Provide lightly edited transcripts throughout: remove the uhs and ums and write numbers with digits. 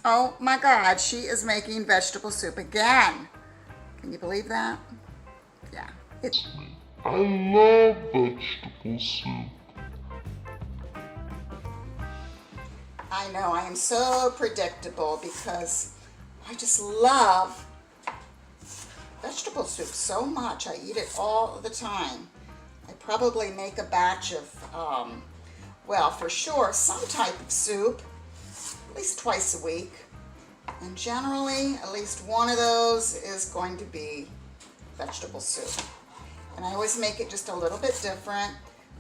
Oh my God, she is making vegetable soup again. Can you believe that? Yeah. I love vegetable soup. I know, I am so predictable because I just love vegetable soup so much. I eat it all the time. I probably make a batch of, well, for sure, some type of soup at least twice a week. And generally, at least one of those is going to be vegetable soup. And I always make it just a little bit different.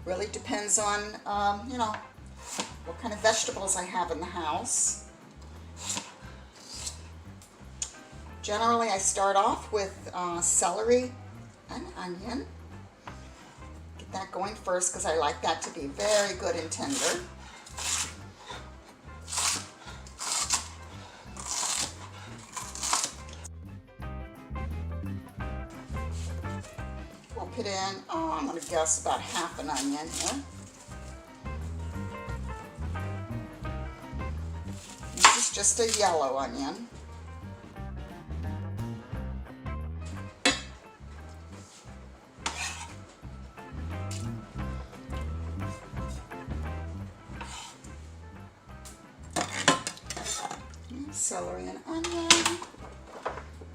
Really depends on, you know, what kind of vegetables I have in the house. Generally, I start off with celery and onion. Get that going first because I like that to be very good and tender. We'll put in, oh, I'm going to guess about half an onion here. This is just a yellow onion. Celery and onion.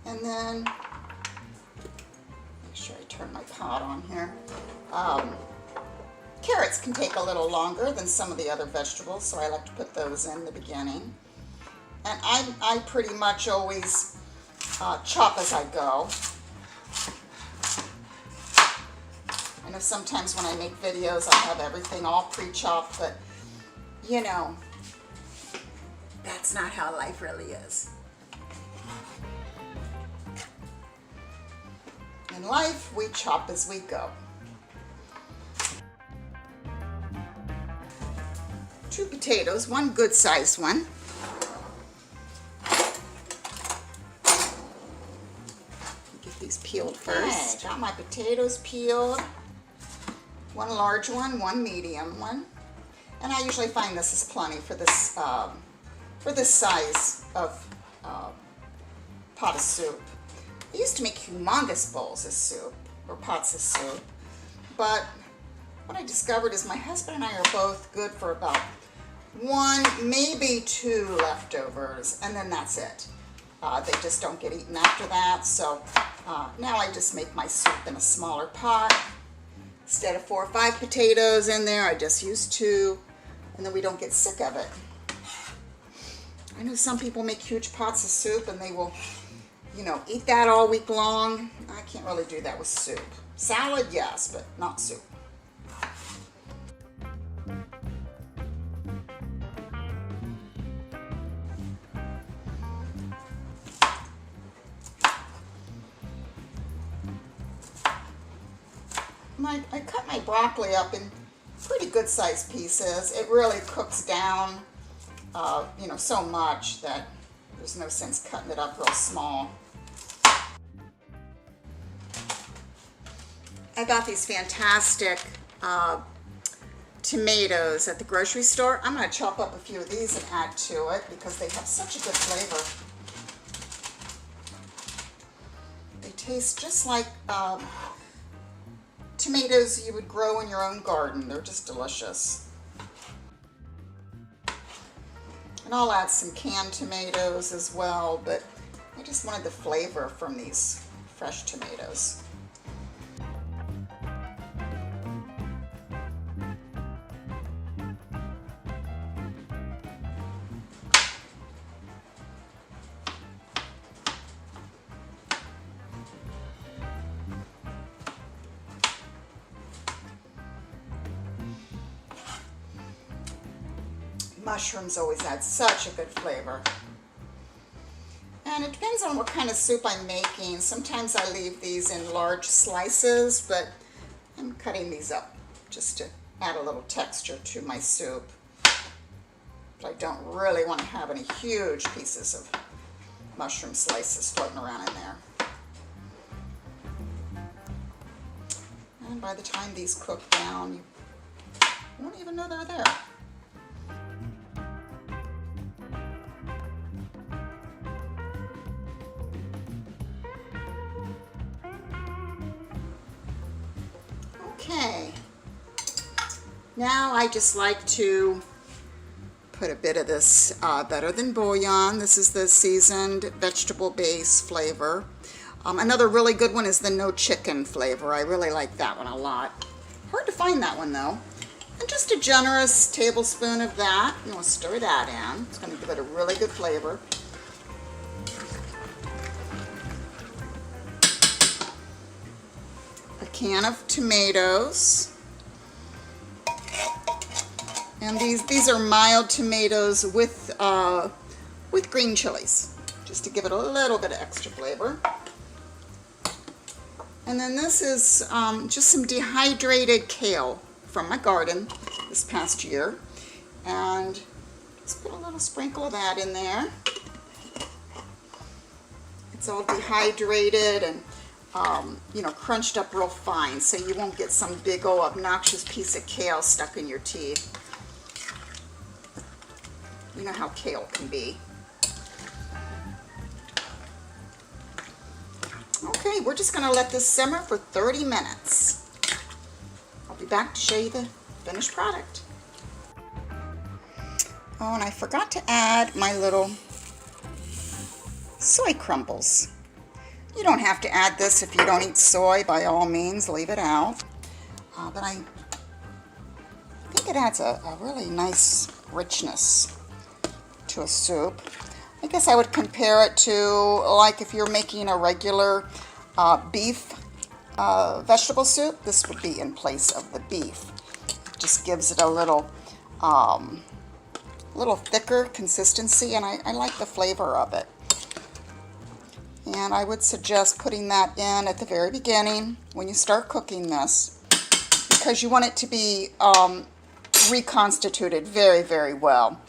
And then, make sure I turn my pot on here. Carrots can take a little longer than some of the other vegetables, so I like to put those in the beginning. And I pretty much always chop as I go. I know sometimes when I make videos I have everything all pre-chopped, but you know, that's not how life really is. In life, we chop as we go. 2 potatoes, one good sized one. Get these peeled first. Got my potatoes peeled. One large one, one medium one. And I usually find this is plenty for this size of pot of soup. I used to make humongous bowls of soup, or pots of soup, but what I discovered is my husband and I are both good for about 1, maybe 2 leftovers, and then that's it. They just don't get eaten after that, so now I just make my soup in a smaller pot. Instead of 4 or 5 potatoes in there, I just use 2, and then we don't get sick of it. I know some people make huge pots of soup and they will, you know, eat that all week long. I can't really do that with soup. Salad, yes, but not soup. I cut my broccoli up in pretty good sized pieces. It really cooks down, you know, so much that there's no sense cutting it up real small. I got these fantastic tomatoes at the grocery store. I'm going to chop up a few of these and add to it because they have such a good flavor. They taste just like tomatoes you would grow in your own garden. They're just delicious. And I'll add some canned tomatoes as well, but I just wanted the flavor from these fresh tomatoes. Mushrooms always add such a good flavor. And it depends on what kind of soup I'm making. Sometimes I leave these in large slices, but I'm cutting these up just to add a little texture to my soup. But I don't really want to have any huge pieces of mushroom slices floating around in there. And by the time these cook down, you won't even know they're there. Okay. Now I just like to put a bit of this Better Than Bouillon. This is the seasoned vegetable base flavor. Another really good one is the no chicken flavor. I really like that one a lot. Hard to find that one though. And just a generous tablespoon of that. You want to stir that in. It's going to give it a really good flavor. A can of tomatoes. And these are mild tomatoes with green chilies, just to give it a little bit of extra flavor. And then this is just some dehydrated kale from my garden this past year. And just put a little sprinkle of that in there. It's all dehydrated and you know, crunched up real fine, so you won't get some big old obnoxious piece of kale stuck in your teeth. You know how kale can be. Okay, we're just going to let this simmer for 30 minutes. I'll be back to show you the finished product. Oh, and I forgot to add my little soy crumbles. You don't have to add this if you don't eat soy. By all means, leave it out. But I think it adds a really nice richness to a soup. I guess I would compare it to like if you're making a regular beef vegetable soup. This would be in place of the beef. Just gives it a little thicker consistency, and I like the flavor of it. And I would suggest putting that in at the very beginning when you start cooking this, because you want it to be reconstituted very, very well.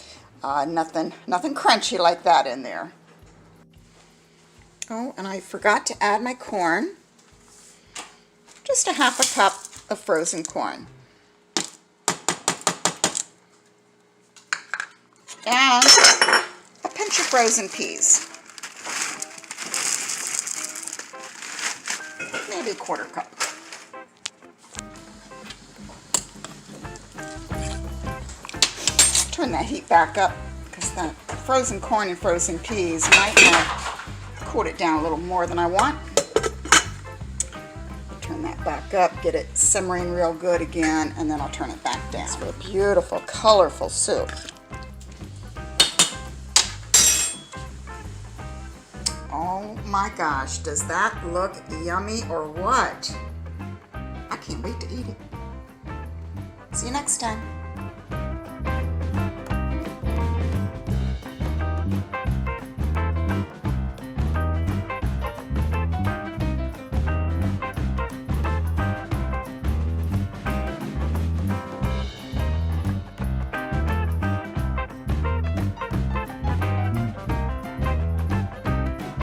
Nothing crunchy like that in there. Oh, and I forgot to add my corn. Just a half a cup of frozen corn. And a pinch of frozen peas. Maybe a quarter cup. Turn that heat back up, because the frozen corn and frozen peas might have cooled it down a little more than I want. Turn that back up, get it simmering real good again, and then I'll turn it back down for a beautiful, colorful soup. Oh my gosh, does that look yummy or what? I can't wait to eat it. See you next time.